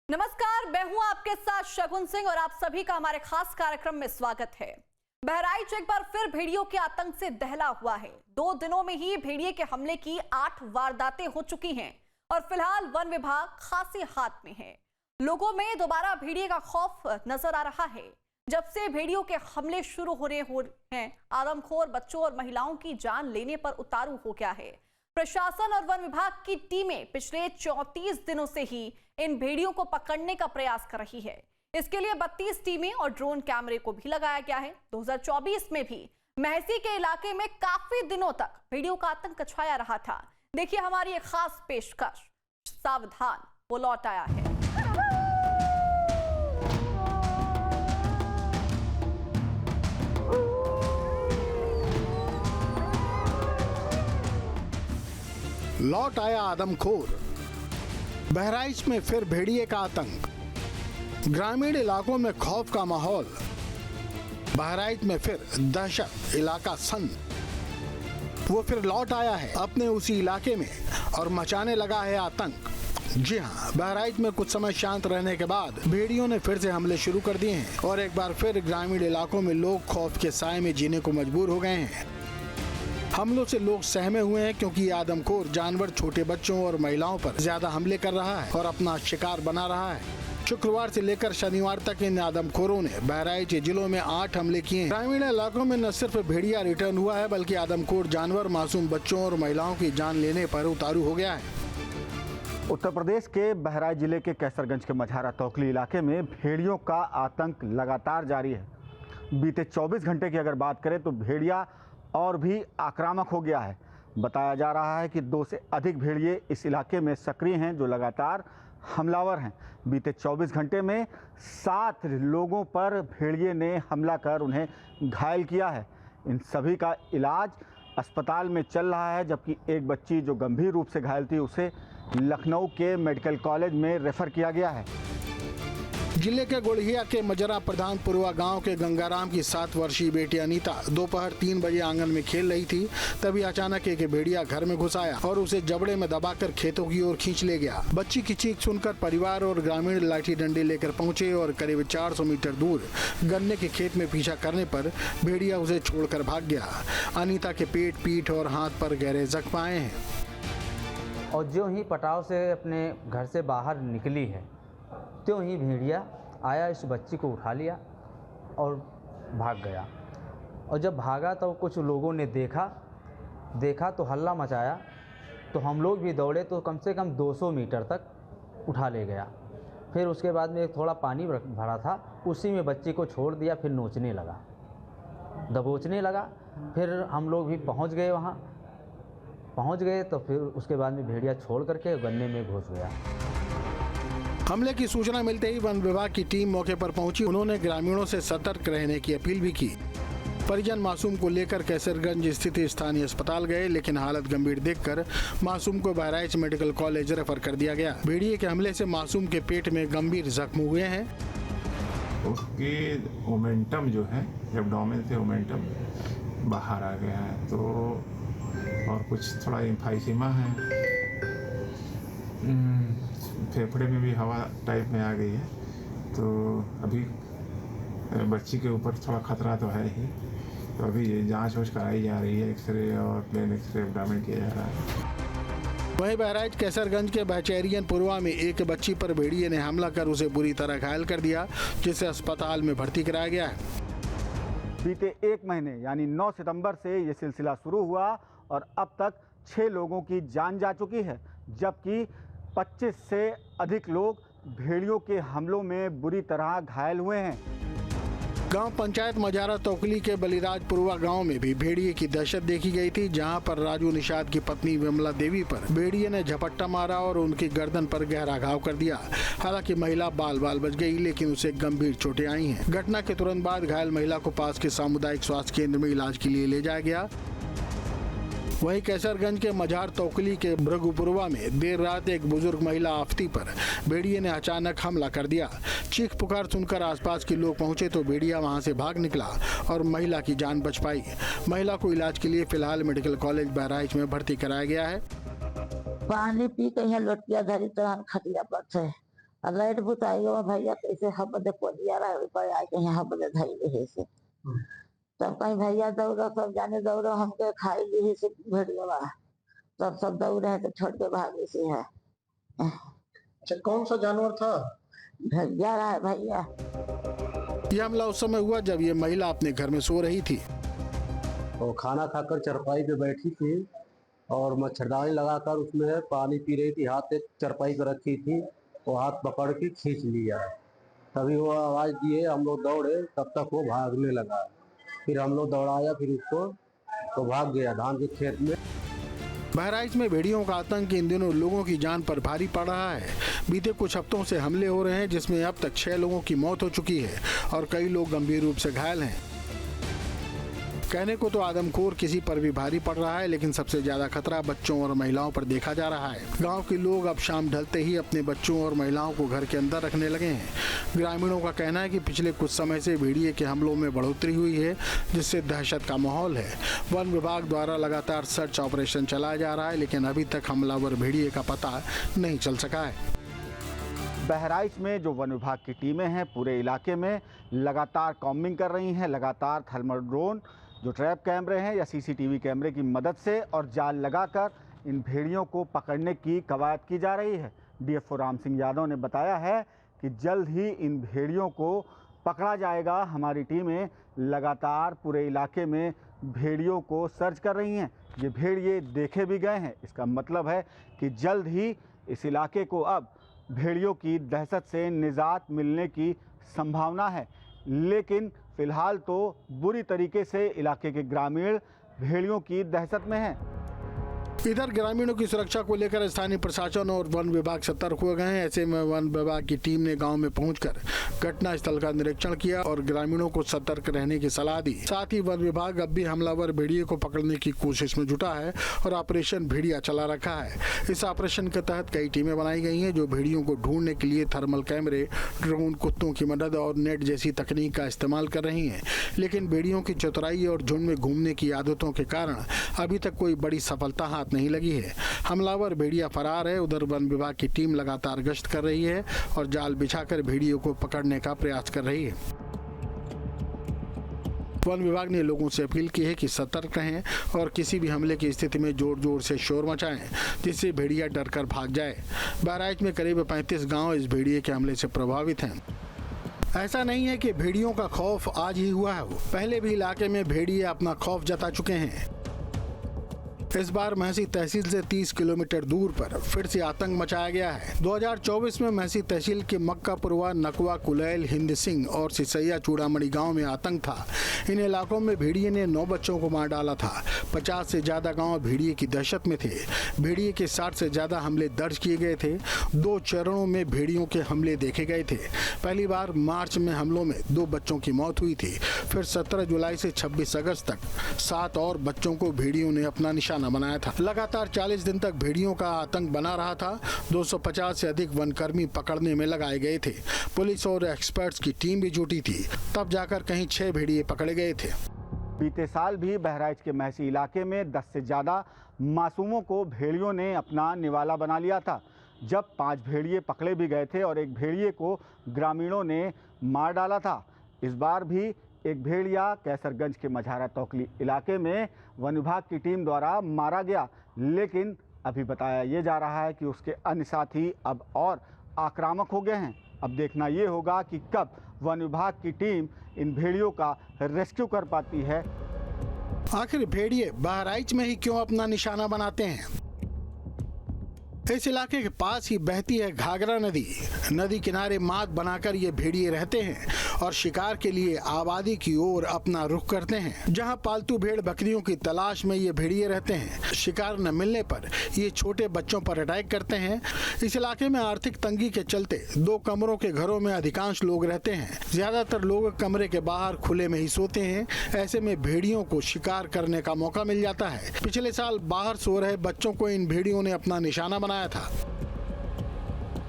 नमस्कार, मैं हूं आपके साथ शगुन सिंह और आप सभी का हमारे खास कार्यक्रम में स्वागत है। बहराइच एक बार फिर भेड़ियों के आतंक से दहला हुआ है। 2 दिनों में ही भेड़िए के हमले की 8 वारदातें हो चुकी हैं और फिलहाल वन विभाग खासी हाथ में है। लोगों में दोबारा भेड़िए का खौफ नजर आ रहा है। जब से भेड़ियों के हमले शुरू हो रहे हैं, आदमखोर बच्चों और महिलाओं की जान लेने पर उतारू हो गया है। प्रशासन और वन विभाग की टीमें पिछले 34 दिनों से ही इन भेड़ियों को पकड़ने का प्रयास कर रही है। इसके लिए 32 टीमें और ड्रोन कैमरे को भी लगाया गया है। 2024 में भी महसी के इलाके में काफी दिनों तक भेड़ियों का आतंक छाया रहा था। देखिए हमारी एक खास पेशकश, सावधान वो लौट आया है। लौट आया आदमखोर। बहराइच में फिर भेड़िए का आतंक, ग्रामीण इलाकों में खौफ का माहौल। बहराइच में फिर दहशत, इलाका सन्न। वो फिर लौट आया है अपने उसी इलाके में और मचाने लगा है आतंक। जी हाँ, बहराइच में कुछ समय शांत रहने के बाद भेड़ियों ने फिर से हमले शुरू कर दिए हैं और एक बार फिर ग्रामीण इलाकों में लोग खौफ के साए में जीने को मजबूर हो गए हैं। हमलों से लोग सहमे हुए हैं क्योंकि आदमखोर जानवर छोटे बच्चों और महिलाओं पर ज्यादा हमले कर रहा है और अपना शिकार बना रहा है। शुक्रवार से लेकर शनिवार तक इन आदमखोरों ने बहराइच जिलों में 8 हमले किए। ग्रामीण इलाकों में न सिर्फ भेड़िया रिटर्न हुआ है बल्कि आदमखोर जानवर मासूम बच्चों और महिलाओं की जान लेने पर उतारू हो गया है। उत्तर प्रदेश के बहराइच जिले के कैसरगंज के मझारा तोकली इलाके में भेड़ियों का आतंक लगातार जारी है। बीते 24 घंटे की अगर बात करें तो भेड़िया और भी आक्रामक हो गया है। बताया जा रहा है कि 2 से अधिक भेड़िए इस इलाके में सक्रिय हैं जो लगातार हमलावर हैं। बीते 24 घंटे में 7 लोगों पर भेड़िए ने हमला कर उन्हें घायल किया है। इन सभी का इलाज अस्पताल में चल रहा है, जबकि एक बच्ची जो गंभीर रूप से घायल थी उसे लखनऊ के मेडिकल कॉलेज में रेफर किया गया है। जिले के गुड़हिया के मजरा प्रधानपुरवा गांव के गंगाराम की 7 वर्षीय बेटी अनीता दोपहर 3 बजे आंगन में खेल रही थी। तभी अचानक एक भेड़िया घर में घुस आया और उसे जबड़े में दबाकर खेतों की ओर खींच ले गया। बच्ची की चीख सुनकर परिवार और ग्रामीण लाठी डंडे लेकर पहुंचे और करीब 400 मीटर दूर गन्ने के खेत में पीछा करने पर भेड़िया उसे छोड़कर भाग गया। अनीता के पेट, पीठ और हाथ पर गहरे जख्म आए हैं। और जो ही पटाव से अपने घर से बाहर निकली है त्यों ही भेड़िया आया, इस बच्ची को उठा लिया और भाग गया। और जब भागा तो कुछ लोगों ने देखा तो हल्ला मचाया, तो हम लोग भी दौड़े तो कम से कम 200 मीटर तक उठा ले गया। फिर उसके बाद में थोड़ा पानी भरा था, उसी में बच्ची को छोड़ दिया। फिर नोचने लगा, दबोचने लगा। फिर हम लोग भी पहुंच गए, वहां पहुंच गए तो फिर उसके बाद में भेड़िया छोड़ करके गन्ने में घुस गया। हमले की सूचना मिलते ही वन विभाग की टीम मौके पर पहुंची। उन्होंने ग्रामीणों से सतर्क रहने की अपील भी की। परिजन मासूम को लेकर कैसरगंज स्थित स्थानीय अस्पताल गए, लेकिन हालत गंभीर देखकर मासूम को बहराइच मेडिकल कॉलेज रेफर कर दिया गया। भेड़िए के हमले से मासूम के पेट में गंभीर जख्म हुए हैं। उसकी ओमेंटम जो है, एब्डोमेन से ओमेंटम बाहर आ गया है, तो और कुछ थोड़ा एम्फाइसीमा है। फेफड़े में भी हवा टाइप में आ गई है। तो अभी बच्ची के ऊपर थोड़ा खतरा तो है ही, तो अभी जांच वाँच कराई जा रही है। एक्सरे और प्लेन एक्सरे एब्डोमेन किया जा रहा है। वहीं बहराइच कैसरगंज के बहचेरियन पुरवा में एक बच्ची पर भेड़िए ने हमला कर उसे बुरी तरह घायल कर दिया, जिसे अस्पताल में भर्ती कराया गया है। बीते 1 महीने यानी 9 सितंबर से ये सिलसिला शुरू हुआ और अब तक 6 लोगों की जान जा चुकी है, जबकि 25 से अधिक लोग भेड़ियों के हमलों में बुरी तरह घायल हुए हैं। गांव पंचायत मझारा तोकली के बलिराजपुरवा गांव में भी भेड़िए की दहशत देखी गई थी, जहां पर राजू निषाद की पत्नी विमला देवी पर भेड़िए ने झपट्टा मारा और उनकी गर्दन पर गहरा घाव कर दिया। हालांकि महिला बाल बच गई, लेकिन उसे गंभीर चोटें आई हैं। घटना के तुरंत बाद घायल महिला को पास के सामुदायिक स्वास्थ्य केंद्र में इलाज के लिए ले जाया गया। वहीं कैसरगंज के मझार तोकली के भृगुपुरवा में देर रात एक बुजुर्ग महिला आफती पर भेड़िए ने अचानक हमला कर दिया। चीख पुकार सुनकर आसपास के लोग पहुंचे तो भेड़िया वहां से भाग निकला और महिला की जान बच पाई। महिला को इलाज के लिए फिलहाल मेडिकल कॉलेज बहराइच में भर्ती कराया गया है। पानी पी के यहाँ लौट गया, धरी तरह खटिया पर थे और लाइट बुताई गवा भैया कैसे हबदे पोलिया रहा ऊपर आके यहाँ हबदे धैले है से तब कहीं भैया दौड़ो सब जाने दौड़ो हमके खाई ली से भेड़िया तब सब दौड़े हैं तो छोड़ के भागे से है। अच्छा, कौन सा जानवर था? भैया रहा है भैया। यह हमला उस समय हुआ जब ये महिला अपने घर में सो रही थी। वो खाना खाकर चरपाई पे बैठी थी और मच्छरदानी लगाकर उसमें पानी पी रही थी। हाथ एक चरपाई पे रखी थी, वो हाथ पकड़ के खींच लिया। तभी वो आवाज़ दिए, हम लोग दौड़े, तब तक वो भागने लगा। फिर हम लोग दौड़ाया, फिर उसको तो भाग गया धान के खेत में। बहराइच में भेड़ियों का आतंक इन दिनों लोगों की जान पर भारी पड़ रहा है। बीते कुछ हफ्तों से हमले हो रहे हैं जिसमें अब तक 6 लोगों की मौत हो चुकी है और कई लोग गंभीर रूप से घायल हैं। कहने को तो आदमखोर किसी पर भी भारी पड़ रहा है, लेकिन सबसे ज्यादा खतरा बच्चों और महिलाओं पर देखा जा रहा है। गांव के लोग अब शाम ढलते ही अपने बच्चों और महिलाओं को घर के अंदर रखने लगे हैं। ग्रामीणों का कहना है कि पिछले कुछ समय से भेड़िए के हमलों में बढ़ोतरी हुई है, जिससे दहशत का माहौल है। वन विभाग द्वारा लगातार सर्च ऑपरेशन चलाया जा रहा है, लेकिन अभी तक हमलावर भेड़िए का पता नहीं चल सका है। बहराइच में जो वन विभाग की टीमें हैं पूरे इलाके में लगातार कॉम्बिंग कर रही हैं, लगातार थर्मल ड्रोन, जो ट्रैप कैमरे हैं या सीसीटीवी कैमरे की मदद से और जाल लगाकर इन भेड़ियों को पकड़ने की कवायद की जा रही है। डीएफओ राम सिंह यादव ने बताया है कि जल्द ही इन भेड़ियों को पकड़ा जाएगा। हमारी टीमें लगातार पूरे इलाके में भेड़ियों को सर्च कर रही हैं। ये भेड़िए देखे भी गए हैं, इसका मतलब है कि जल्द ही इस इलाके को अब भेड़ियों की दहशत से निजात मिलने की संभावना है। लेकिन फिलहाल तो बुरी तरीके से इलाके के ग्रामीण भेड़ियों की दहशत में हैं। इधर ग्रामीणों की सुरक्षा को लेकर स्थानीय प्रशासन और वन विभाग सतर्क हो गए हैं। ऐसे में वन विभाग की टीम ने गांव में पहुंचकर घटना स्थल का निरीक्षण किया और ग्रामीणों को सतर्क रहने की सलाह दी। साथ ही वन विभाग अब भी हमलावर भेड़िए को पकड़ने की कोशिश में जुटा है और ऑपरेशन भेड़िया चला रखा है। इस ऑपरेशन के तहत कई टीमें बनाई गई हैं जो भेड़ियों को ढूंढने के लिए थर्मल कैमरे, ड्रोन, कुत्तों की मदद और नेट जैसी तकनीक का इस्तेमाल कर रही हैं। लेकिन भेड़ियों की चतुराई और झुंड में घूमने की आदतों के कारण अभी तक कोई बड़ी सफलता हाथ नहीं लगी है। हमलावर भेड़िया फरार है। उधर वन विभाग की टीम लगातार गश्त कर रही है और जाल बिछाकर भेड़ियों को पकड़ने का प्रयास कर रही है। वन विभाग ने लोगों से अपील की है कि सतर्क रहें और किसी भी हमले की स्थिति में जोर जोर से शोर मचाएं, जिससे भेड़िया डरकर भाग जाए। बहराइच में करीब 35 गांव इस भेड़िए के हमले से प्रभावित हैं। ऐसा नहीं है कि भेड़ियों का खौफ आज ही हुआ है, पहले भी इलाके में भेड़िए अपना खौफ जता चुके हैं। इस बार महसी तहसील से 30 किलोमीटर दूर पर फिर से आतंक मचाया गया है। 2024 में महसी तहसील के मक्कापुरवा, नकवा, कुलैल, हिंद सिंह और सिसैया चूड़ामणि गांव में आतंक था। इन इलाकों में भेड़िए ने 9 बच्चों को मार डाला था। 50 से ज्यादा गांव भेड़िए की दहशत में थे। भेड़िए के 60 से ज्यादा हमले दर्ज किए गए थे। 2 चरणों में भेड़ियों के हमले देखे गए थे। पहली बार मार्च में हमलों में 2 बच्चों की मौत हुई थी। फिर 17 जुलाई से 26 अगस्त तक 7 और बच्चों को भेड़ियों ने अपना निशाना बनाया था। लगातार 40 दिन तक भेड़ियों का आतंक बना रहा था। 250 से अधिक वनकर्मी पकड़ने में लगाए गए थे। पुलिस और एक्सपर्ट्स की टीम भी जुटी थी, तब जाकर कहीं 6 भेड़िए पकड़े गए थे। बीते साल भी बहराइच के महसी इलाके में 10 से ज़्यादा मासूमों को भेड़ियों ने अपना निवाला बना लिया था। जब 5 भेड़िए पकड़े भी गए थे और एक भेड़िए को ग्रामीणों ने मार डाला था। इस बार भी एक भेड़िया कैसरगंज के मझारा तोकली इलाके में वन विभाग की टीम द्वारा मारा गया, लेकिन अभी बताया ये जा रहा है कि उसके अन्य साथी अब और आक्रामक हो गए हैं। अब देखना ये होगा कि कब वन विभाग की टीम इन भेड़ियों का रेस्क्यू कर पाती है। आखिर भेड़िए बहराइच में ही क्यों अपना निशाना बनाते हैं? इस इलाके के पास ही बहती है घाघरा नदी। नदी किनारे माद बनाकर ये भेड़िए रहते हैं और शिकार के लिए आबादी की ओर अपना रुख करते हैं। जहां पालतू भेड़ बकरियों की तलाश में ये भेड़िए रहते हैं। शिकार न मिलने पर ये छोटे बच्चों पर अटैक करते हैं। इस इलाके में आर्थिक तंगी के चलते 2 कमरों के घरों में अधिकांश लोग रहते हैं। ज्यादातर लोग कमरे के बाहर खुले में ही सोते हैं। ऐसे में भेड़ियों को शिकार करने का मौका मिल जाता है। पिछले साल बाहर सो रहे बच्चों को इन भेड़ियों ने अपना निशाना बनाया था।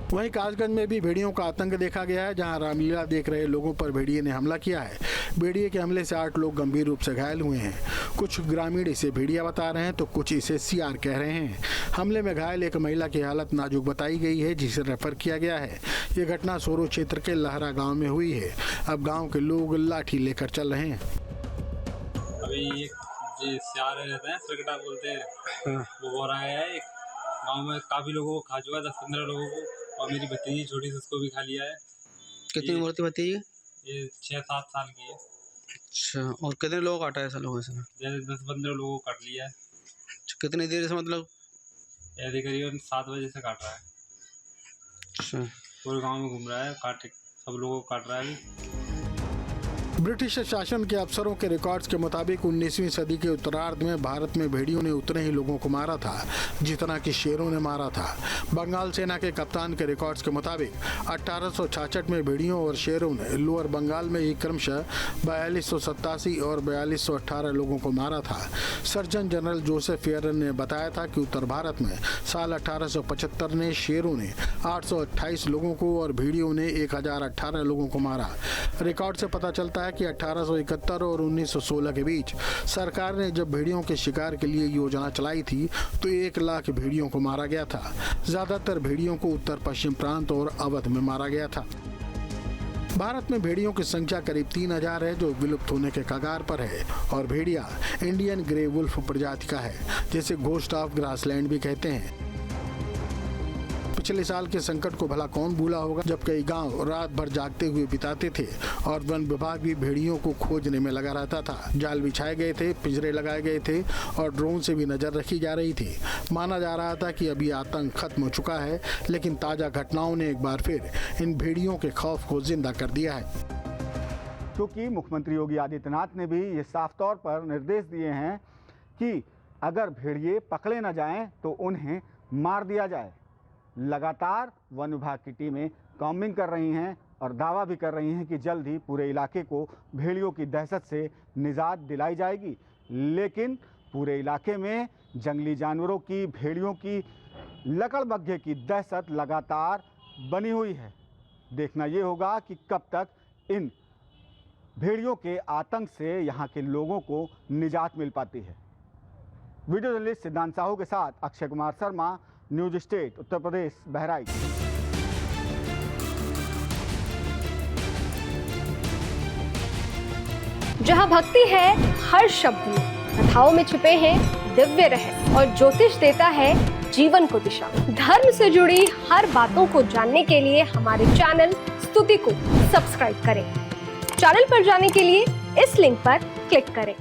वहीं कासगंज में भी भेड़ियों का आतंक देखा गया है, जहां रामलीला देख रहे लोगों पर भेड़िए ने हमला किया है। भेड़िए के हमले से 8 लोग गंभीर रूप से घायल हुए हैं। कुछ ग्रामीण इसे भेड़िया बता रहे हैं तो कुछ इसे सियार कह रहे हैं। हमले में घायल एक महिला की हालत नाजुक बताई गई है, जिसे रेफर किया गया है। ये घटना सोरो क्षेत्र के लहरा गाँव में हुई है। अब गाँव के लोग लाठी लेकर चल रहे हैं। अभी जो सियार रहते हैं सरकटा बोलते हैं, वो हो रहा है। गांव में काफ़ी लोगों को खा चुका है, 10-15 लोगों को, और मेरी भतीजी छोटी सी उसको भी खा लिया है। कितनी उम्र थी भतीजी? ये 6-7 साल की है। अच्छा, और कितने लोग काटा है ऐसा लोगों से? जैसे 10-15 लोगों को काट लिया है। कितनी देर से, मतलब? ऐसे करीबन 7 बजे से काट रहा है। अच्छा, पूरे गांव में घूम रहा है, काट सब लोगों को काट रहा है अभी। ब्रिटिश शासन के अफसरों के रिकॉर्ड्स के मुताबिक 19वीं सदी के उत्तरार्ध में भारत में भेड़ियों ने उतने ही लोगों को मारा था जितना कि शेरों ने मारा था। बंगाल सेना के कप्तान के रिकॉर्ड्स के मुताबिक 1866 में भेड़ियों और शेरों ने लोअर बंगाल में ही क्रमशः 4287 और 4218 लोगों को मारा था। सर्जन जनरल जोसेफ फेयरन ने बताया था कि उत्तर भारत में साल 1875 में शेरों ने 828 लोगों को और भेड़ियों ने 1018 लोगों को मारा। रिकॉर्ड से पता चलता है कि 1871 और 1916 के बीच सरकार ने जब भेड़ियों के शिकार के लिए योजना चलाई थी तो 1 लाख भेड़ियों को मारा गया था। ज्यादातर भेड़ियों को उत्तर पश्चिम प्रांत और अवध में मारा गया था। भारत में भेड़ियों की संख्या करीब 3000 है, जो विलुप्त होने के कगार पर है। और भेड़िया इंडियन ग्रे वुल्फ प्रजाति का है, जिसे घोस्ट ऑफ ग्रासलैंड भी कहते हैं। पिछले साल के संकट को भला कौन भूला होगा, जब कई गांव रात भर जागते हुए बिताते थे और वन विभाग भी भेड़ियों को खोजने में लगा रहता था। जाल बिछाए गए थे, पिंजरे लगाए गए थे और ड्रोन से भी नजर रखी जा रही थी। माना जा रहा था कि अभी आतंक खत्म हो चुका है, लेकिन ताजा घटनाओं ने एक बार फिर इन भेड़ियों के खौफ को जिंदा कर दिया है। क्योंकि मुख्यमंत्री योगी आदित्यनाथ ने भी ये साफ तौर पर निर्देश दिए हैं कि अगर भेड़िए पकड़े न जाएं तो उन्हें मार दिया जाए। लगातार वन विभाग की टीमें कॉम्बिंग कर रही हैं और दावा भी कर रही हैं कि जल्द ही पूरे इलाके को भेड़ियों की दहशत से निजात दिलाई जाएगी। लेकिन पूरे इलाके में जंगली जानवरों की, भेड़ियों की, लकड़बग्घे की दहशत लगातार बनी हुई है। देखना ये होगा कि कब तक इन भेड़ियों के आतंक से यहाँ के लोगों को निजात मिल पाती है। वीडियो जर्नलिस्ट सिद्धांत साहू के साथ अक्षय कुमार शर्मा, न्यूज स्टेट, उत्तर प्रदेश, बहराइच। जहां भक्ति है हर शब्द में, कथाओं में छिपे हैं दिव्य रहस्य और ज्योतिष देता है जीवन को दिशा। धर्म से जुड़ी हर बातों को जानने के लिए हमारे चैनल स्तुति को सब्सक्राइब करें। चैनल पर जाने के लिए इस लिंक पर क्लिक करें।